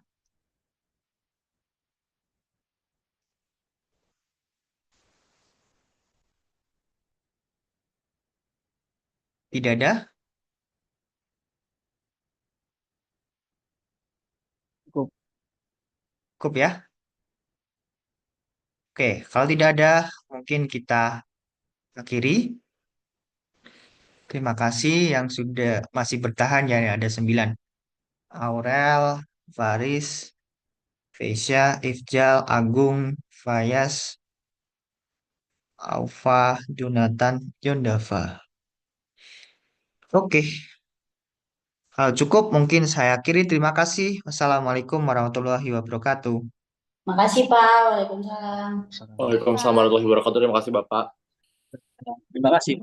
Tidak ada? Cukup. Cukup ya. Oke, kalau tidak ada mungkin kita akhiri. Terima kasih yang sudah masih bertahan ya, ada 9. Aurel, Faris, Vesya, Ifjal, Agung, Fayas, Aufa, Jonathan, Yondafa. Oke, kalau cukup mungkin saya akhiri. Terima kasih. Wassalamualaikum warahmatullahi wabarakatuh. Makasih Pak. Waalaikumsalam. Waalaikumsalam warahmatullahi wabarakatuh. Terima kasih Bapak. Terima kasih.